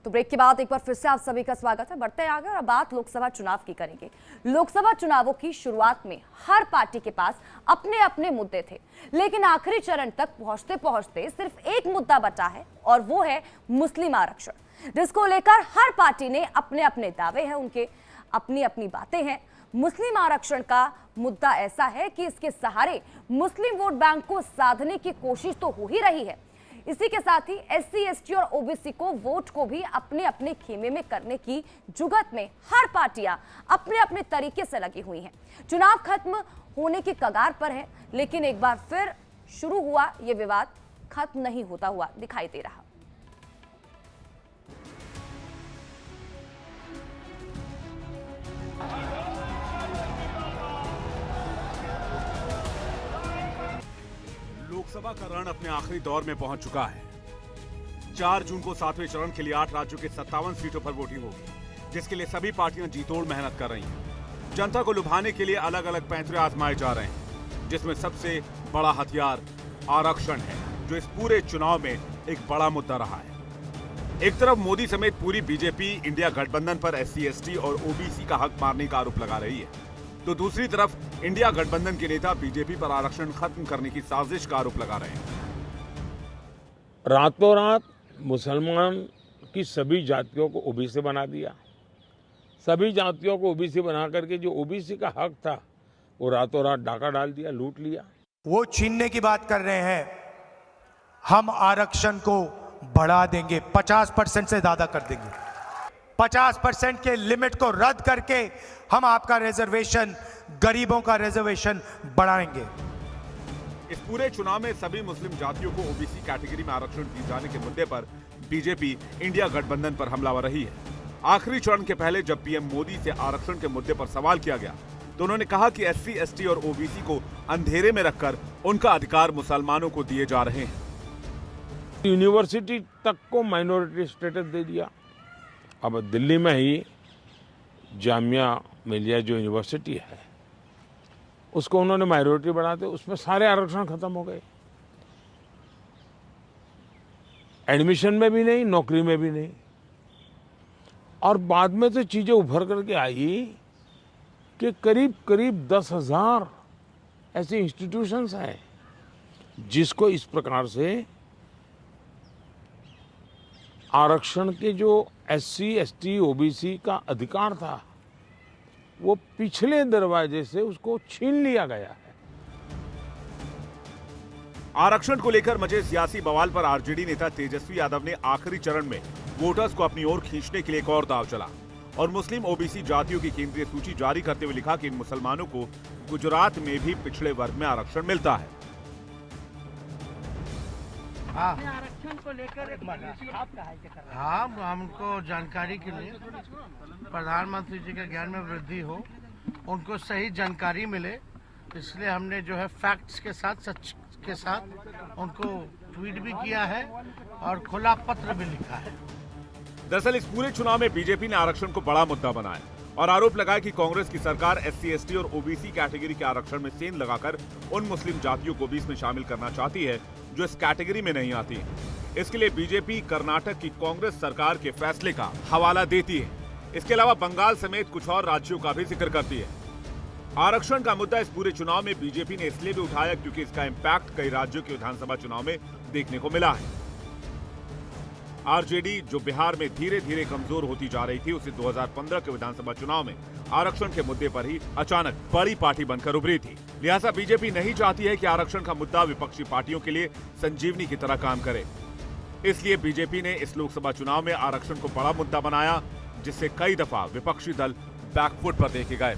तो ब्रेक के बाद एक बार फिर से आप सभी का स्वागत है। बढ़ते हैं आगे और अब बात लोकसभा चुनाव की करेंगे। लोकसभा चुनावों की शुरुआत में हर पार्टी के पास अपने अपने मुद्दे थे, लेकिन आखिरी चरण तक पहुंचते पहुंचते सिर्फ एक मुद्दा बचा है और वो है मुस्लिम आरक्षण, जिसको लेकर हर पार्टी ने अपने अपने दावे हैं, उनके अपनी अपनी बातें हैं। मुस्लिम आरक्षण का मुद्दा ऐसा है कि इसके सहारे मुस्लिम वोट बैंक को साधने की कोशिश तो हो ही रही है, इसी के साथ ही एससी, एसटी और ओबीसी को वोट को भी अपने अपने खेमे में करने की जुगत में हर पार्टियां अपने अपने तरीके से लगी हुई हैं। चुनाव खत्म होने की कगार पर है, लेकिन एक बार फिर शुरू हुआ ये विवाद खत्म नहीं होता हुआ दिखाई दे रहा। लोकसभा का रण अपने आखिरी दौर में पहुंच चुका है। 4 जून को 7वें चरण के लिए 8 राज्यों के 57 सीटों पर वोटिंग होगी, जिसके लिए सभी पार्टियां जीतोड़ मेहनत कर रही हैं। जनता को लुभाने के लिए अलग अलग पैंतरे आजमाए जा रहे हैं, जिसमें सबसे बड़ा हथियार आरक्षण है, जो इस पूरे चुनाव में एक बड़ा मुद्दा रहा है। एक तरफ मोदी समेत पूरी बीजेपी इंडिया गठबंधन पर एससी, एसटी और ओबीसी का हक मारने का आरोप लगा रही है, तो दूसरी तरफ इंडिया गठबंधन के नेता बीजेपी पर आरक्षण खत्म करने की साजिश का आरोप लगा रहे हैं। रातों रात मुसलमान की सभी जातियों को ओबीसी बना दिया। सभी जातियों को ओबीसी बना करके जो ओबीसी का हक था वो रातों रात डाका डाल दिया, लूट लिया। वो छीनने की बात कर रहे हैं। हम आरक्षण को बढ़ा देंगे, 50% से ज्यादा कर देंगे। 50% के लिमिट को रद्द करके हम आपका रिजर्वेशन, गरीबों का रिजर्वेशन बढ़ाएंगे। इस पूरे चुनाव में सभी मुस्लिम जातियों को ओबीसी कैटेगरी में आरक्षण दिए जाने के मुद्दे पर बीजेपी इंडिया गठबंधन पर हमलावर रही है। आखिरी चरण के पहले जब पीएम मोदी से आरक्षण के मुद्दे पर सवाल किया गया, तो उन्होंने कहा कि एससी, एसटी और ओबीसी को अंधेरे में रखकर उनका अधिकार मुसलमानों को दिए जा रहे हैं। यूनिवर्सिटी तक को माइनॉरिटी स्टेटस दे दिया। अब दिल्ली में ही जामिया मिलिया जो यूनिवर्सिटी है, उसको उन्होंने माइनॉरिटी बना दिया, उसमें सारे आरक्षण खत्म हो गए। एडमिशन में भी नहीं, नौकरी में भी नहीं। और बाद में तो चीजें उभर करके आई कि करीब करीब 10,000 ऐसे इंस्टीट्यूशंस हैं जिसको इस प्रकार से आरक्षण के जो एससी, एसटी, ओबीसी का अधिकार था वो पिछले दरवाजे से उसको छीन लिया गया है। आरक्षण को लेकर मचे सियासी बवाल पर आरजेडी नेता तेजस्वी यादव ने आखिरी चरण में वोटर्स को अपनी ओर खींचने के लिए एक और दांव चला और मुस्लिम ओबीसी जातियों की केंद्रीय सूची जारी करते हुए लिखा कि इन मुसलमानों को गुजरात में भी पिछड़े वर्ग में आरक्षण मिलता है। आरक्षण को लेकर हाँ, हमको जानकारी के लिए प्रधानमंत्री जी के ज्ञान में वृद्धि हो, उनको सही जानकारी मिले, इसलिए हमने जो है फैक्ट्स के साथ, सच के साथ उनको ट्वीट भी किया है और खुला पत्र भी लिखा है। दरअसल इस पूरे चुनाव में बीजेपी ने आरक्षण को बड़ा मुद्दा बनाया और आरोप लगाया कि कांग्रेस की सरकार एससी, एसटी और ओबीसी कैटेगरी के आरक्षण में सेंध लगाकर उन मुस्लिम जातियों को भी इसमें शामिल करना चाहती है जो इस कैटेगरी में नहीं आती। इसके लिए बीजेपी कर्नाटक की कांग्रेस सरकार के फैसले का हवाला देती है। इसके अलावा बंगाल समेत कुछ और राज्यों का भी जिक्र करती है। आरक्षण का मुद्दा इस पूरे चुनाव में बीजेपी ने इसलिए भी उठाया क्योंकि इसका इम्पैक्ट कई राज्यों के विधानसभा चुनाव में देखने को मिला है। आरजेडी जो बिहार में धीरे धीरे कमजोर होती जा रही थी, उसे 2015 के विधानसभा चुनाव में आरक्षण के मुद्दे पर ही अचानक बड़ी पार्टी बनकर उभरी थी। लिहाजा बीजेपी नहीं चाहती है कि आरक्षण का मुद्दा विपक्षी पार्टियों के लिए संजीवनी की तरह काम करे। इसलिए बीजेपी ने इस लोकसभा चुनाव में आरक्षण को बड़ा मुद्दा बनाया, जिससे कई दफा विपक्षी दल बैकफुट पर देखे गए।